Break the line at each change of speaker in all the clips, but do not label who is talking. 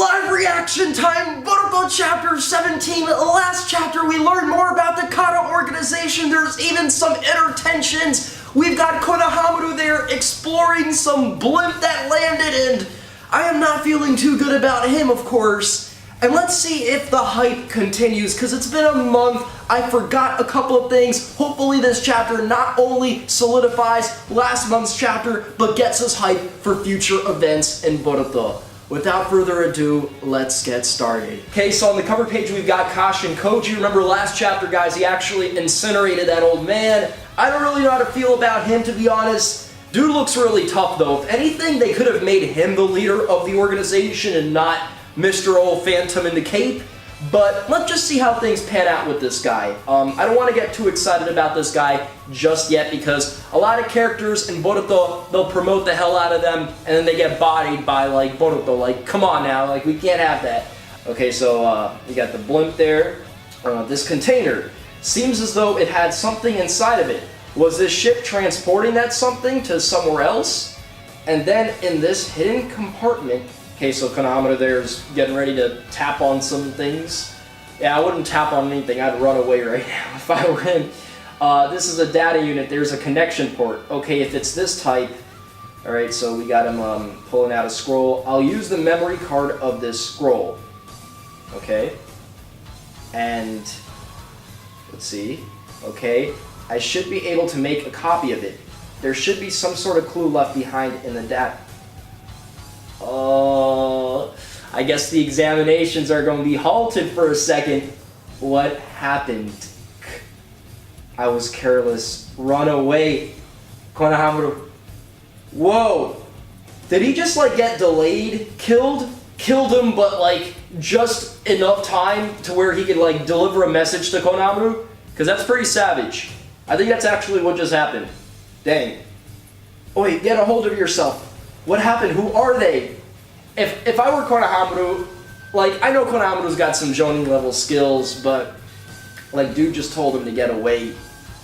Live reaction time! Boruto chapter 17. Last chapter we learned more about the CANT organization. There's even some inner tensions. We've got Konohamaru there exploring some blimp that landed, and I am not feeling too good about him, of course. And let's see if the hype continues, because it's been a month. I forgot a couple of things. Hopefully this chapter not only solidifies last month's chapter, but gets us hyped for future events in Boruto. Without further ado, let's get started. Okay, so on the cover page we've got Kashin Koji. Remember last chapter, guys, he actually incinerated that old man. I don't really know how to feel about him, to be honest. Dude looks really tough, though. If anything, they could have made him the leader of the organization and not Mr. Old Phantom in the cape. But let's just see how things pan out with this guy. I don't want to get too excited about this guy just yet, because a lot of characters in Boruto, they'll promote the hell out of them and then they get bodied by like Boruto. Like, come on now, like we can't have that. Okay, so we got the blimp there. This container seems as though it had something inside of it. Was this ship transporting that something to somewhere else? And then in this hidden compartment, okay, so Konohamaru there's getting ready to tap on some things. Yeah, I wouldn't tap on anything. I'd run away right now if I were him. This is a data unit. There's a connection port. Okay, if it's this type. Alright, so we got him pulling out a scroll. I'll use the memory card of this scroll. Okay. And let's see. Okay. I should be able to make a copy of it. There should be some sort of clue left behind in the data. I guess the examinations are going to be halted for a second. What happened? I was careless. Run away. Konohamaru. Whoa. Did he just like get delayed? Killed him, but like just enough time to where he could like deliver a message to Konohamaru? Because that's pretty savage. I think that's actually what just happened. Dang. Oh wait, get a hold of yourself. What happened? Who are they? If I were Konohamaru, like, I know Konohamaru's got some Jonin level skills, but, like, dude just told him to get away,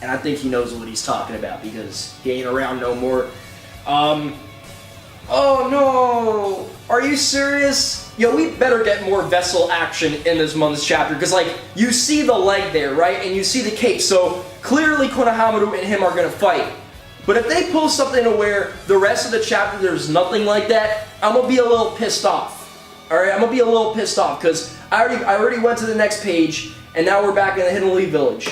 and I think he knows what he's talking about, because he ain't around no more. Oh no! Are you serious? Yo, we better get more vessel action in this month's chapter, because, like, you see the leg there, right? And you see the cape, so clearly Konohamaru and him are gonna fight. But if they pull something to where the rest of the chapter there's nothing like that, I'm gonna be a little pissed off. Alright, I'm gonna be a little pissed off because I already went to the next page and now we're back in the Hidden Leaf Village.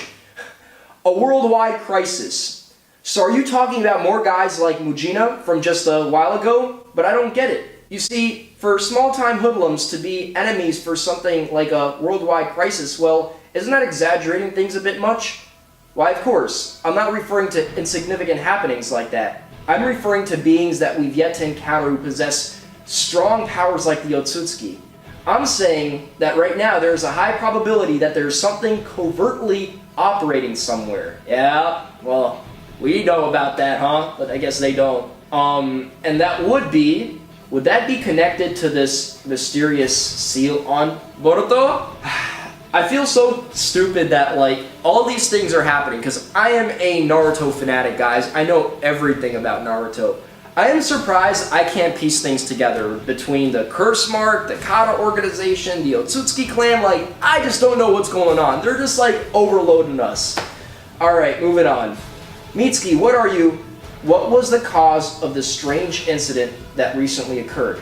A worldwide crisis. So are you talking about more guys like Mujina from just a while ago? But I don't get it. You see, for small-time hoodlums to be enemies for something like a worldwide crisis, well, isn't that exaggerating things a bit much? Why, of course. I'm not referring to insignificant happenings like that. I'm referring to beings that we've yet to encounter who possess strong powers like the Otsutsuki. I'm saying that right now there's a high probability that there's something covertly operating somewhere. Yeah, well, we know about that, huh? But I guess they don't. And that would that be connected to this mysterious seal on Boruto? I feel so stupid that, like, all these things are happening, because I am a Naruto fanatic, guys. I know everything about Naruto. I am surprised I can't piece things together between the curse mark, the Kata organization, the Otsutsuki clan. Like, I just don't know what's going on. They're just, like, overloading us. Alright, moving on. Mitsuki, what are you? What was the cause of the strange incident that recently occurred?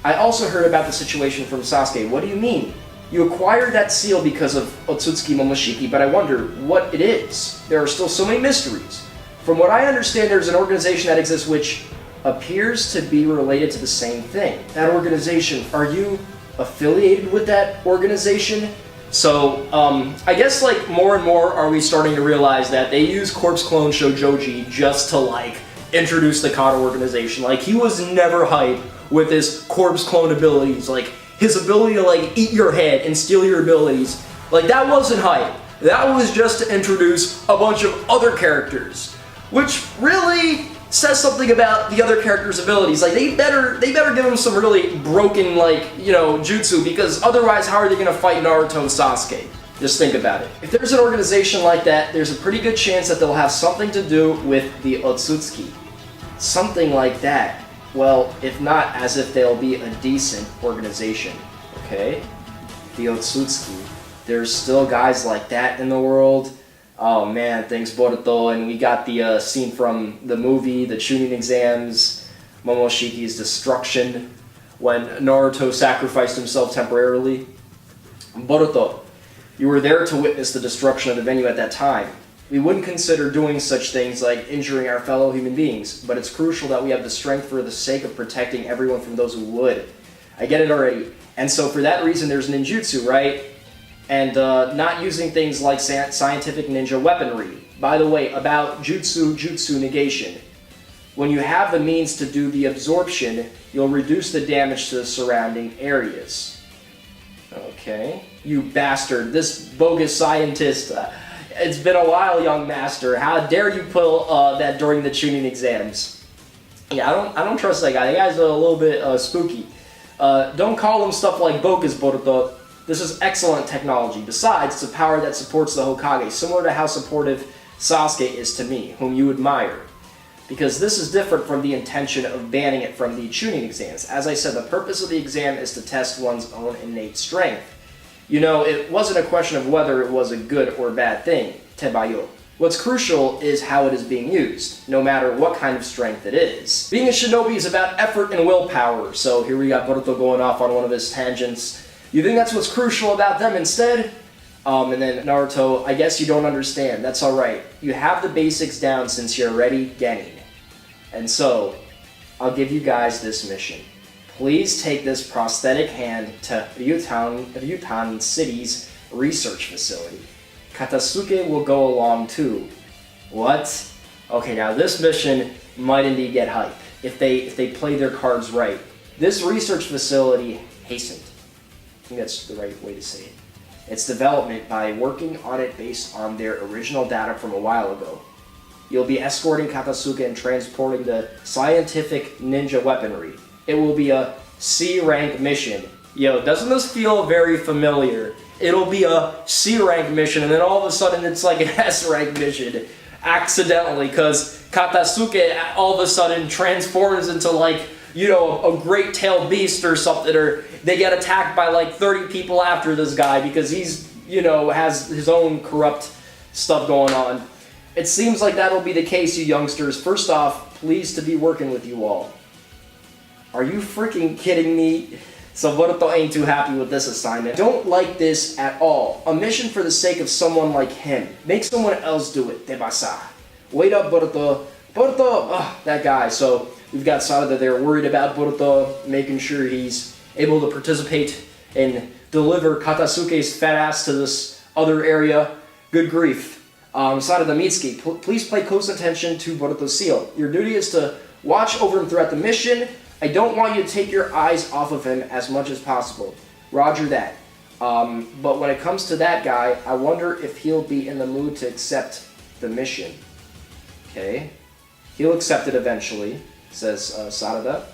I also heard about the situation from Sasuke. What do you mean? You acquired that seal because of Otsutsuki Momoshiki, but I wonder what it is. There are still so many mysteries. From what I understand, there's an organization that exists which appears to be related to the same thing. That organization, are you affiliated with that organization? So, I guess like more and more are we starting to realize that they use Corpse Clone Shoujoji just to like introduce the Kata organization. Like, he was never hyped with his Corpse Clone abilities. Like, his ability to like eat your head and steal your abilities, like that wasn't hype. That was just to introduce a bunch of other characters, which really says something about the other characters' abilities. Like they better give them some really broken, like, you know, jutsu, because otherwise how are they gonna fight Naruto and Sasuke? Just think about it. If there's an organization like that, there's a pretty good chance that they'll have something to do with the Otsutsuki. Something like that. Well, if not, as if they'll be a decent organization, okay? The Otsutsuki. There's still guys like that in the world. Oh man, thanks Boruto, and we got the scene from the movie, the Chunin exams, Momoshiki's destruction, when Naruto sacrificed himself temporarily. Boruto, you were there to witness the destruction of the venue at that time. We wouldn't consider doing such things like injuring our fellow human beings, but it's crucial that we have the strength for the sake of protecting everyone from those who would. I get it already. And so for that reason there's ninjutsu, right? And not using things like scientific ninja weaponry. By the way, about jutsu negation. When you have the means to do the absorption, you'll reduce the damage to the surrounding areas. Okay. You bastard, this bogus scientist. It's been a while, young master. How dare you pull that during the Chunin exams? Yeah, I don't trust that guy. That guy's a little bit spooky. Don't call him stuff like bogus, Boruto. This is excellent technology. Besides, it's a power that supports the Hokage, similar to how supportive Sasuke is to me, whom you admire. Because this is different from the intention of banning it from the Chunin exams. As I said, the purpose of the exam is to test one's own innate strength. You know, it wasn't a question of whether it was a good or bad thing, Tebayo. What's crucial is how it is being used, no matter what kind of strength it is. Being a shinobi is about effort and willpower, so here we got Boruto going off on one of his tangents. You think that's what's crucial about them instead? And then Naruto, I guess you don't understand. That's alright. You have the basics down since you're already Genin. And so, I'll give you guys this mission. Please take this prosthetic hand to Ryutan City's research facility. Katasuke will go along too. What? Okay, now this mission might indeed get hype if they play their cards right. This research facility hastened. I think that's the right way to say it. Its development by working on it based on their original data from a while ago. You'll be escorting Katasuke and transporting the scientific ninja weaponry. It will be a C-rank mission. Yo, doesn't this feel very familiar? It'll be a C-rank mission, and then all of a sudden it's like an S-rank mission. Accidentally, because Katasuke all of a sudden transforms into like, you know, a great tailed beast or something, or they get attacked by like 30 people after this guy because he's, you know, has his own corrupt stuff going on. It seems like that'll be the case, you youngsters. First off, pleased to be working with you all. Are you freaking kidding me? So Boruto ain't too happy with this assignment. Don't like this at all. A mission for the sake of someone like him. Make someone else do it, Tebasa. Wait up, Boruto. Boruto, that guy. So we've got Sarada there worried about Boruto, making sure he's able to participate and deliver Katasuke's fat ass to this other area. Good grief. Sarada Mitsuki, please pay close attention to Boruto's seal. Your duty is to watch over him throughout the mission. I don't want you to take your eyes off of him as much as possible. Roger that. But when it comes to that guy, I wonder if he'll be in the mood to accept the mission. Okay. He'll accept it eventually, says Sarada.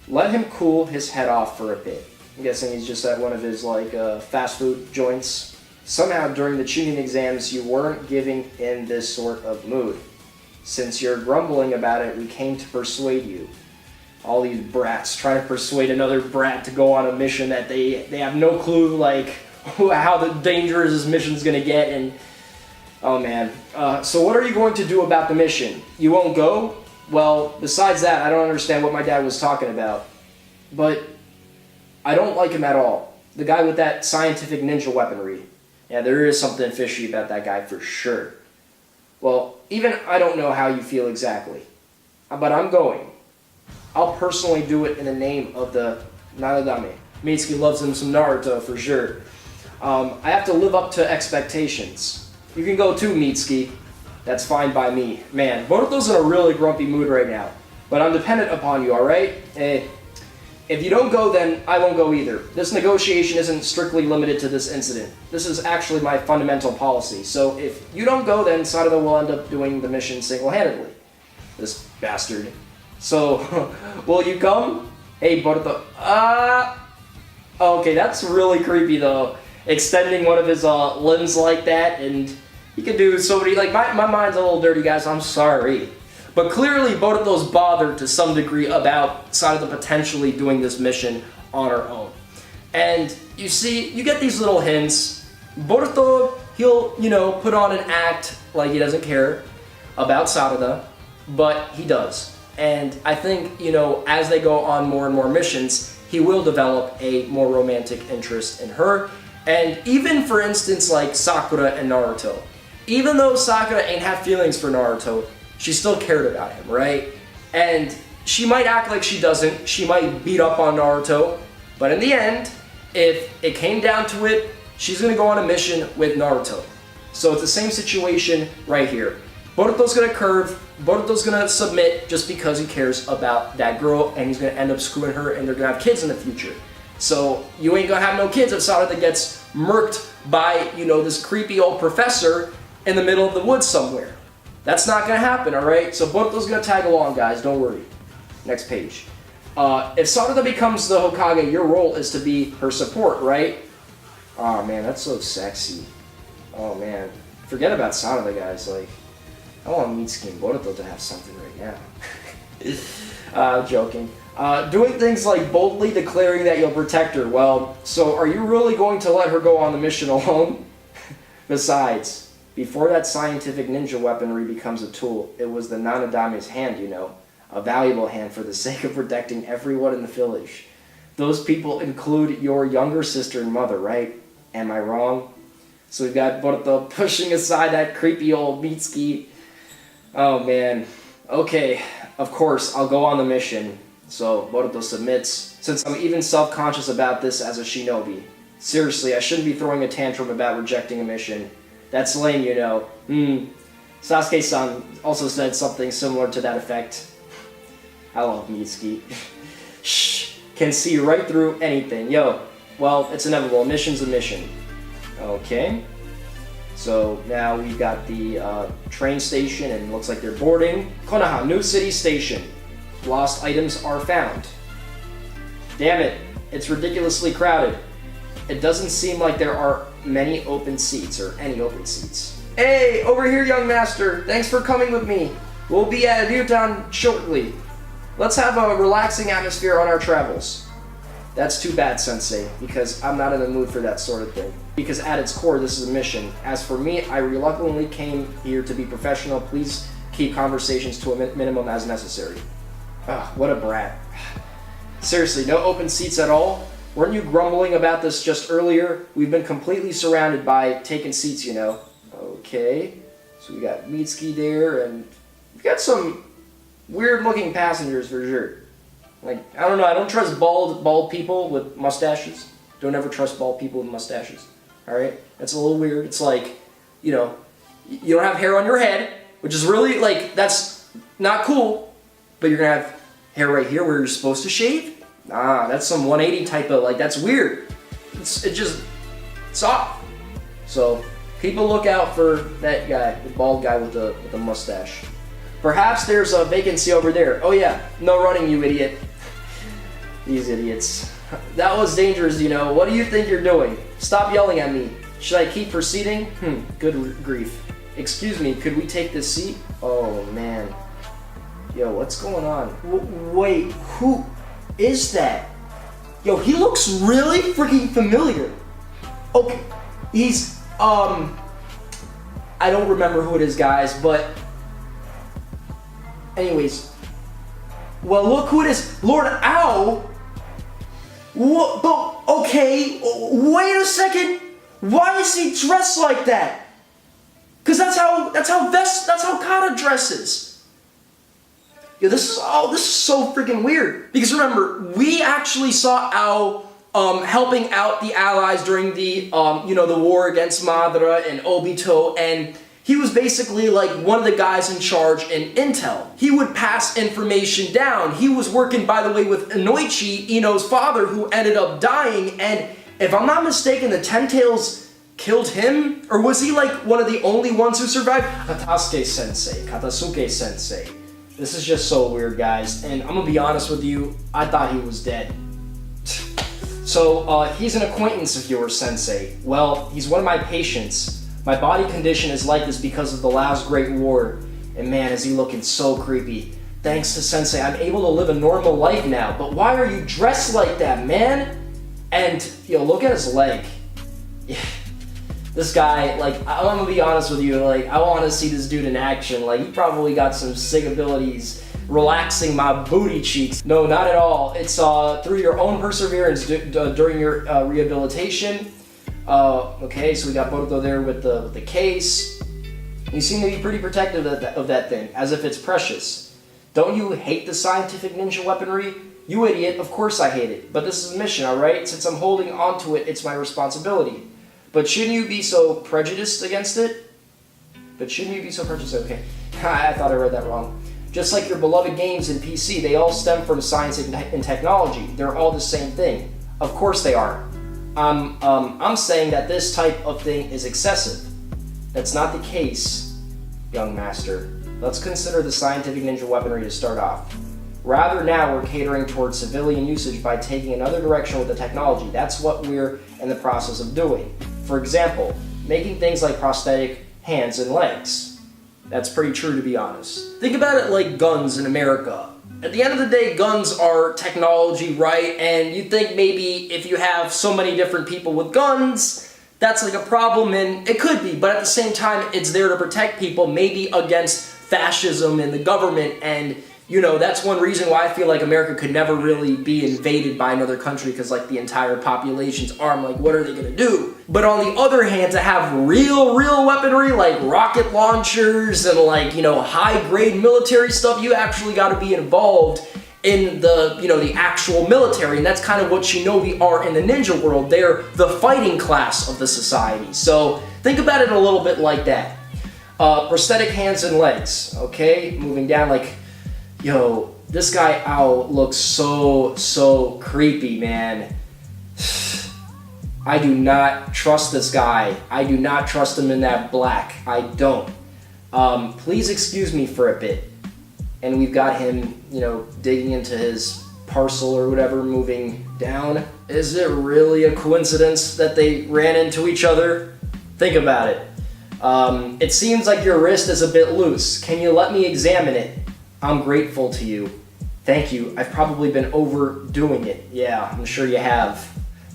Let him cool his head off for a bit. I'm guessing he's just at one of his like fast food joints. Somehow during the Chunin exams you weren't giving in this sort of mood. Since you're grumbling about it, we came to persuade you. All these brats trying to persuade another brat to go on a mission that they have no clue like how the dangerous this mission's gonna get, and oh man. So what are you going to do about the mission? You won't go? Well, besides that, I don't understand what my dad was talking about. But I don't like him at all. The guy with that scientific ninja weaponry. Yeah, there is something fishy about that guy for sure. Well, even I don't know how you feel exactly. But I'm going. I'll personally do it in the name of the Naradame. Mitsuki loves him some Naruto for sure. I have to live up to expectations. You can go too, Mitsuki. That's fine by me. Man, Boruto's in a really grumpy mood right now. But I'm dependent upon you, alright? If you don't go, then I won't go either. This negotiation isn't strictly limited to this incident. This is actually my fundamental policy. So if you don't go, then Sarada will end up doing the mission single-handedly. This bastard. So, will you come? Hey, Boruto. Okay, that's really creepy though. Extending one of his limbs like that, and he can do so many, like, my mind's a little dirty, guys, I'm sorry. But clearly, Boruto's bothered to some degree about Sarada potentially doing this mission on her own. And you see, you get these little hints. Boruto, he'll, put on an act like he doesn't care about Sarada, but he does. And I think, as they go on more and more missions, he will develop a more romantic interest in her. And even, for instance, like Sakura and Naruto. Even though Sakura ain't have feelings for Naruto, she still cared about him, right? And she might act like she doesn't. She might beat up on Naruto. But in the end, if it came down to it, she's going to go on a mission with Naruto. So it's the same situation right here. Boruto's going to curve. Boruto's going to submit just because he cares about that girl, and he's going to end up screwing her, and they're going to have kids in the future. So you ain't going to have no kids if Sarada gets murked by, this creepy old professor in the middle of the woods somewhere. That's not going to happen, alright? So Boruto's going to tag along, guys. Don't worry. Next page. If Sarada becomes the Hokage, your role is to be her support, right? Oh man, that's so sexy. Oh man. Forget about Sarada, guys. Like, I want Mitsuki and Boruto to have something right now. Joking. Doing things like boldly declaring that you'll protect her. Well, so are you really going to let her go on the mission alone? Besides, before that scientific ninja weaponry becomes a tool, it was the Nanadame's hand, a valuable hand for the sake of protecting everyone in the village. Those people include your younger sister and mother, right? Am I wrong? So we've got Boruto pushing aside that creepy old Mitsuki. Oh man. Okay, of course, I'll go on the mission. So Boruto submits, since I'm even self-conscious about this as a shinobi. Seriously, I shouldn't be throwing a tantrum about rejecting a mission. That's lame, Sasuke-san also said something similar to that effect. I love Mitsuki. Shh, can see right through anything. Yo, well, it's inevitable. A mission's a mission. Okay. So now we've got the train station, and it looks like they're boarding. Konoha, New City Station. Lost items are found. Damn it, it's ridiculously crowded. It doesn't seem like there are many open seats, or any open seats. Hey, over here, young master. Thanks for coming with me. We'll be at Ryutan shortly. Let's have a relaxing atmosphere on our travels. That's too bad, Sensei, because I'm not in the mood for that sort of thing. Because at its core, this is a mission. As for me, I reluctantly came here to be professional. Please keep conversations to a minimum as necessary. Ugh, what a brat. Seriously, no open seats at all? Weren't you grumbling about this just earlier? We've been completely surrounded by taken seats, Okay, so we got Mitsuki there, and we got some weird-looking passengers for sure. Like, I don't know, I don't trust bald people with mustaches. Don't ever trust bald people with mustaches, alright? That's a little weird. It's like, you don't have hair on your head, which is really, that's not cool, but you're gonna have hair right here where you're supposed to shave? Nah, that's some 180 type of, that's weird. It's off. So, people look out for that guy, the bald guy with the mustache. Perhaps there's a vacancy over there. Oh yeah, no running, you idiot. These idiots. That was dangerous, What do you think you're doing? Stop yelling at me. Should I keep proceeding? Good grief. Excuse me, could we take this seat? Oh man. Yo, what's going on? Wait, who is that? Yo, he looks really freaking familiar. Okay, he's, I don't remember who it is, guys, but anyways. Well, look who it is. Lord Ow. What? But, okay, wait a second. Why is he dressed like that? Because that's how Kata dresses. Yo, this is so freaking weird. Because remember, we actually saw Ao helping out the allies during the the war against Madara and Obito, and he was basically like one of the guys in charge in Intel. He would pass information down. He was working, by the way, with Inoichi, Ino's father, who ended up dying, and if I'm not mistaken, the Ten Tails killed him? Or was he like one of the only ones who survived? Katasuke Sensei. This is just so weird, guys, and I'm gonna be honest with you, I thought he was dead. So, he's an acquaintance of yours, Sensei. Well, he's one of my patients. My body condition is like this because of the last Great War. And man, is he looking so creepy. Thanks to Sensei, I'm able to live a normal life now. But why are you dressed like that, man? And, yo, look at his leg. This guy, like, I'm gonna be honest with you, like, I want to see this dude in action. Like, he probably got some sick abilities relaxing my booty cheeks. No, not at all. It's through your own perseverance during your rehabilitation. Okay, so we got Boruto there with the case. You seem to be pretty protective of that thing, as if it's precious. Don't you hate the scientific ninja weaponry? You idiot, of course I hate it. But this is a mission, alright? Since I'm holding on to it, it's my responsibility. But shouldn't you be so prejudiced against it? Okay. I thought I read that wrong. Just like your beloved games in PC, they all stem from science and technology. They're all the same thing. Of course they are. I'm saying that this type of thing is excessive. That's not the case, young master. Let's consider the scientific ninja weaponry to start off. Rather now we're catering towards civilian usage by taking another direction with the technology. That's what we're in the process of doing. For example, making things like prosthetic hands and legs. That's pretty true, to be honest. Think about it like guns in America. At the end of the day, guns are technology, right? And you think maybe if you have so many different people with guns, that's like a problem, and it could be, but at the same time, it's there to protect people, maybe against fascism and the government, and you know, that's one reason why I feel like America could never really be invaded by another country, because like the entire population's armed, like what are they gonna do? But on the other hand, to have real weaponry like rocket launchers and like, you know, high-grade military stuff, you actually gotta be involved in the, you know, the actual military, and that's kind of what shinobi are in the ninja world. They're the fighting class of the society. So think about it a little bit like that. Prosthetic hands and legs, okay? Moving down, like, yo, this guy Ao looks so creepy, man. I do not trust this guy. I do not trust him in that black. I don't. Please excuse me for a bit. And we've got him, you know, digging into his parcel or whatever, moving down. Is it really a coincidence that they ran into each other? Think about it. It seems like your wrist is a bit loose. Can you let me examine it? I'm grateful to you. Thank you. I've probably been overdoing it. Yeah, I'm sure you have.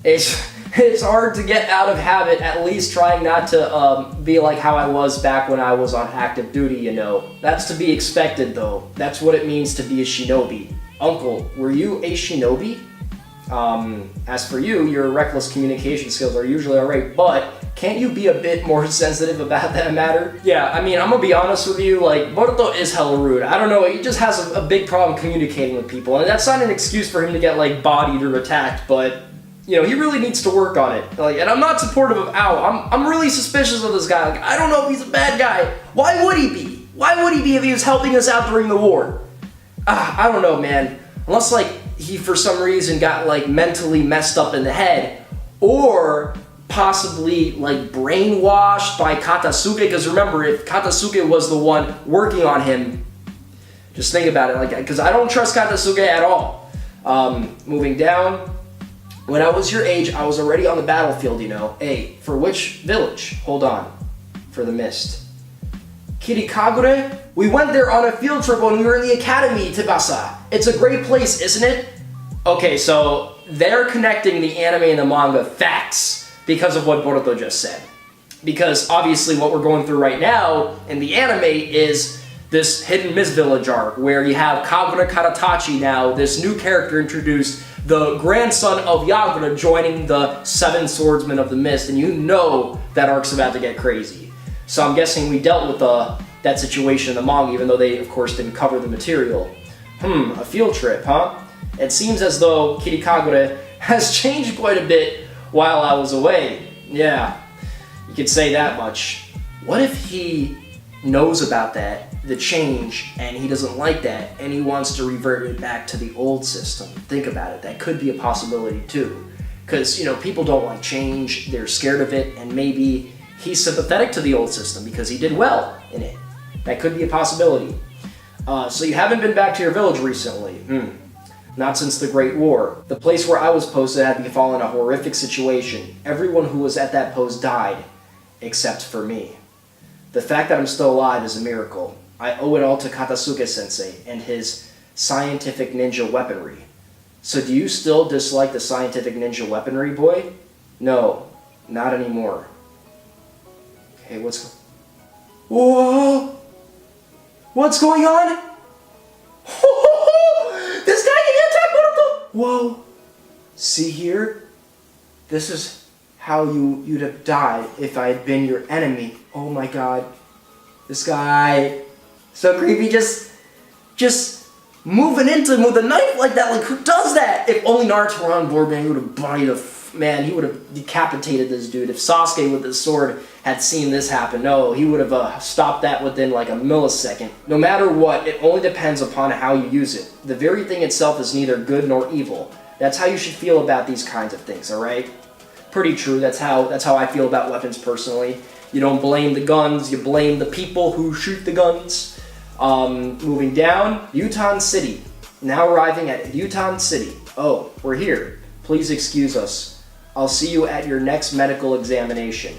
It's hard to get out of habit, at least trying not to be like how I was back when I was on active duty, you know. That's to be expected, though. That's what it means to be a shinobi. Uncle, were you a shinobi? As for you, your reckless communication skills are usually alright, but can't you be a bit more sensitive about that matter? Yeah, I mean, I'm gonna be honest with you, like, Boruto is hella rude. I don't know, he just has a big problem communicating with people, and that's not an excuse for him to get, like, bodied or attacked, but you know, he really needs to work on it. Like, and I'm not supportive of Ao. I'm really suspicious of this guy. Like, I don't know if he's a bad guy. Why would he be? Why would he be if he was helping us out during the war? I don't know, man. Unless, like, he for some reason got, like, mentally messed up in the head. Or possibly, like, brainwashed by Katasuke. Because remember, if Katasuke was the one working on him, just think about it. Like, because I don't trust Katasuke at all. Moving down. When I was your age, I was already on the battlefield, you know. Hey, for which village? Hold on. For the mist. Kirikagure? We went there on a field trip when we were in the academy, Tibasa. It's a great place, isn't it? Okay, so they're connecting the anime and the manga facts because of what Boruto just said. Because obviously what we're going through right now in the anime is this hidden mist village arc where you have Kagura Karatachi now, this new character introduced, the grandson of Yagura joining the Seven Swordsmen of the Mist, and you know that arc's about to get crazy. So I'm guessing we dealt with that situation in the manga, even though they, of course, didn't cover the material. A field trip, huh? It seems as though Kirikagure has changed quite a bit while I was away. Yeah, you could say that much. What if he knows about that, the change, and he doesn't like that, and he wants to revert it back to the old system? Think about it. That could be a possibility too. Because, you know, people don't like change, they're scared of it, and maybe he's sympathetic to the old system because he did well in it. That could be a possibility. So you haven't been back to your village recently? Not since the Great War. The place where I was posted had befallen a horrific situation. Everyone who was at that post died, except for me. The fact that I'm still alive is a miracle. I owe it all to Katasuke-sensei and his scientific ninja weaponry. So do you still dislike the scientific ninja weaponry, boy? No, not anymore. Okay, Whoa! What's going on? This guy can attack Boruto! Whoa! See here? This is how you'd have died if I had been your enemy. Oh my god. This guy... so creepy, just moving into him with a knife like that. Like, who does that? If only Naruto were on board, man, he would have bodied he would have decapitated this dude. If Sasuke with his sword had seen this happen, no, he would have stopped that within like a millisecond. No matter what, it only depends upon how you use it. The very thing itself is neither good nor evil. That's how you should feel about these kinds of things, alright? Pretty true, that's how I feel about weapons personally. You don't blame the guns, you blame the people who shoot the guns. Moving down, Uton City. Now arriving at Uton City. Oh, we're here. Please excuse us. I'll see you at your next medical examination.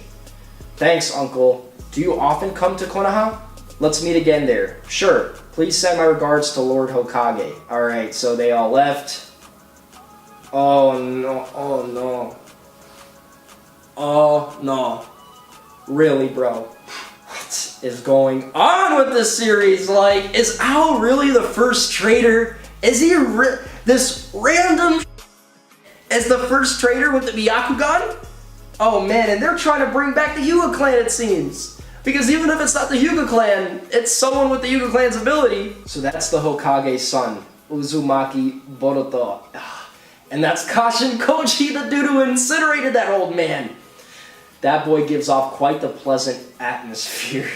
Thanks, Uncle. Do you often come to Konoha? Let's meet again there. Sure. Please send my regards to Lord Hokage. Alright, so they all left. Oh no, oh no. Oh no. Really, bro? What is going on with this series? Like, is Ao really the first traitor? Is he this random is the first traitor with the Byakugan? Oh man, and they're trying to bring back the Hyuga clan, it seems. Because even if it's not the Hyuga clan, it's someone with the Hyuga clan's ability. So that's the Hokage's son, Uzumaki Boruto. And that's Kashin Koji, the dude who incinerated that old man. That boy gives off quite the pleasant atmosphere.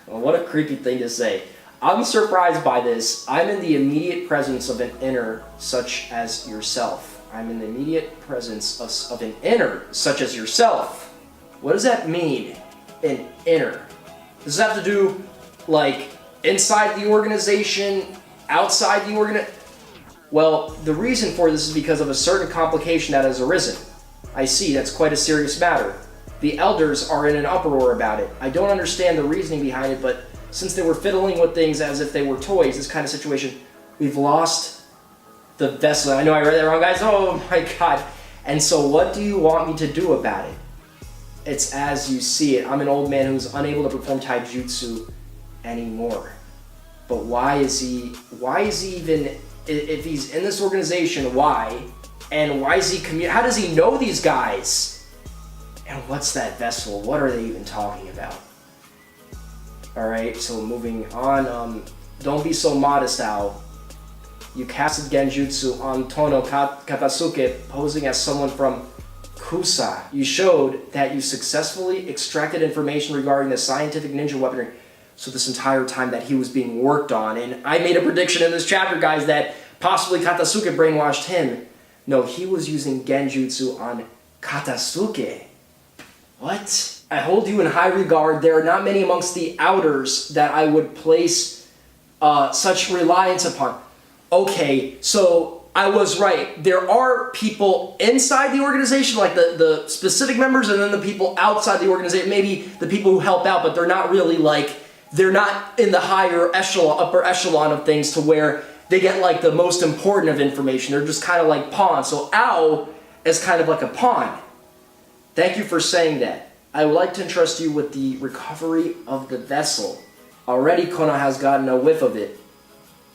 Well, what a creepy thing to say. I'm surprised by this. I'm in the immediate presence of an inner such as yourself. I'm in the immediate presence of an inner such as yourself. What does that mean? An inner. Does it have to do, like, inside the organization, outside the organization? Well, the reason for this is because of a certain complication that has arisen. I see, that's quite a serious matter. The elders are in an uproar about it. I don't understand the reasoning behind it, but since they were fiddling with things as if they were toys, this kind of situation, we've lost the vessel. I know I read that wrong, guys. Oh my god. And so what do you want me to do about it? It's as you see it. I'm an old man who's unable to perform taijutsu anymore. But why is he even, if he's in this organization, why? And why is he how does he know these guys? And what's that vessel? What are they even talking about? Alright, so moving on. Don't be so modest, Ao. You casted Genjutsu on Tono Katasuke, posing as someone from Kusa. You showed that you successfully extracted information regarding the scientific ninja weaponry. So this entire time that he was being worked on. And I made a prediction in this chapter, guys, that possibly Katasuke brainwashed him. No, he was using Genjutsu on Katasuke. What? I hold you in high regard. There are not many amongst the outers that I would place such reliance upon. Okay, so I was right. There are people inside the organization, like the specific members, and then the people outside the organization, maybe the people who help out, but they're not really like, they're not in the higher echelon, upper echelon of things to where they get like the most important of information. They're just kind of like pawns. So Ao is kind of like a pawn. Thank you for saying that. I would like to entrust you with the recovery of the vessel. Already Konoha has gotten a whiff of it.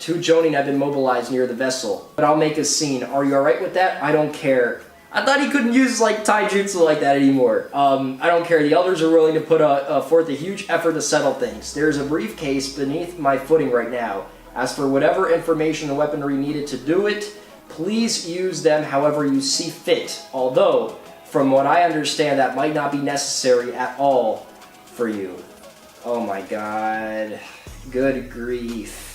2 Jonin have been mobilized near the vessel, but I'll make a scene. Are you alright with that? I don't care. I thought he couldn't use like taijutsu like that anymore. I don't care. The elders are willing to put forth a huge effort to settle things. There's a briefcase beneath my footing right now. As for whatever information and weaponry needed to do it, please use them however you see fit. Although, from what I understand, that might not be necessary at all for you. Oh my god. Good grief.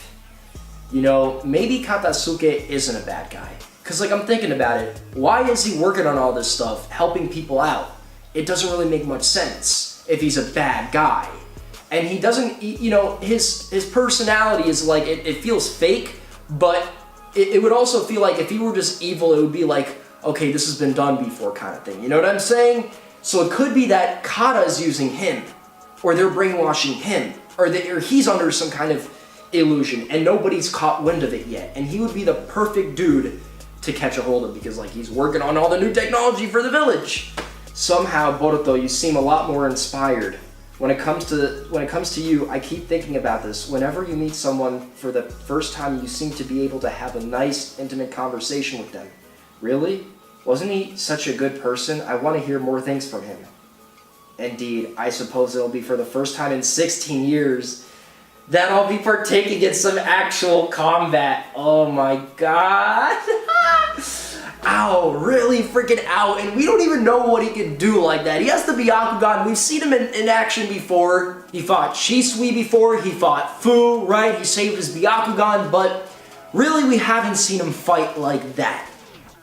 You know, maybe Katasuke isn't a bad guy. Because, like, I'm thinking about it. Why is he working on all this stuff, helping people out? It doesn't really make much sense if he's a bad guy. And he doesn't, you know, his personality is like, it feels fake, but it would also feel like if he were just evil, it would be like, okay, this has been done before kind of thing. You know what I'm saying? So it could be that Kata is using him, or they're brainwashing him. or he's under some kind of illusion, and nobody's caught wind of it yet. And he would be the perfect dude to catch a hold of, because like he's working on all the new technology for the village. Somehow, Boruto, you seem a lot more inspired. When it comes to you, I keep thinking about this. Whenever you meet someone for the first time, you seem to be able to have a nice, intimate conversation with them. Really? Wasn't he such a good person? I want to hear more things from him. Indeed, I suppose it'll be for the first time in 16 years that I'll be partaking in some actual combat. Oh my god. Ow, really freaking out. And we don't even know what he can do like that. He has the Byakugan. We've seen him in action before. He fought Shisui before. He fought Fu, right? He saved his Byakugan. But really, we haven't seen him fight like that.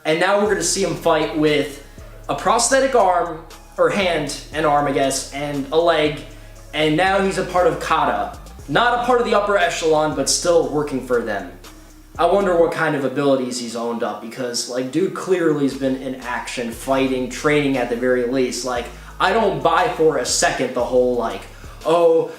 And now we're going to see him fight with a prosthetic arm, or hand and arm, I guess, and a leg. And now he's a part of Kata. Not a part of the upper echelon, but still working for them. I wonder what kind of abilities he's owned up, because, like, dude clearly has been in action, fighting, training at the very least. Like, I don't buy for a second the whole, like, Boruto,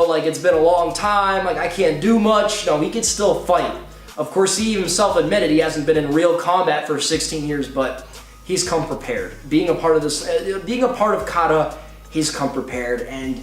like, it's been a long time, like, I can't do much. No, he can still fight. Of course, he himself admitted he hasn't been in real combat for 16 years, but he's come prepared. Being a part of Kata, he's come prepared, and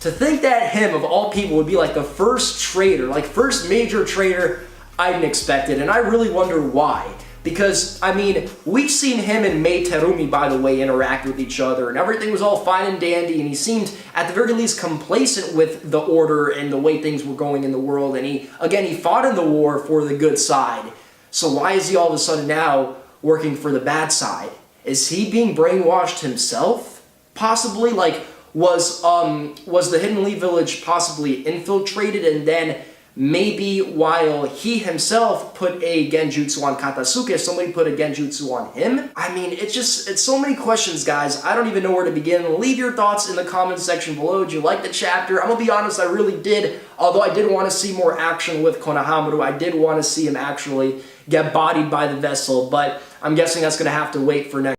to think that him, of all people, would be like the first traitor, like first major traitor, I didn't expect it, and I really wonder why. Because, I mean, we've seen him and Mei Terumi, by the way, interact with each other, and everything was all fine and dandy, and he seemed, at the very least, complacent with the order and the way things were going in the world, and he fought in the war for the good side. So why is he all of a sudden now working for the bad side? Is he being brainwashed himself? Possibly, like, was the Hidden Leaf Village possibly infiltrated, and then maybe while he himself put a genjutsu on Katasuke, somebody put a genjutsu on him? I mean, it's so many questions, guys. I don't even know where to begin. Leave your thoughts in the comment section below. Did you like the chapter? I'm gonna be honest, I really did. Although I did want to see more action with Konohamaru. I did want to see him actually get bodied by the vessel, but I'm guessing that's gonna have to wait for next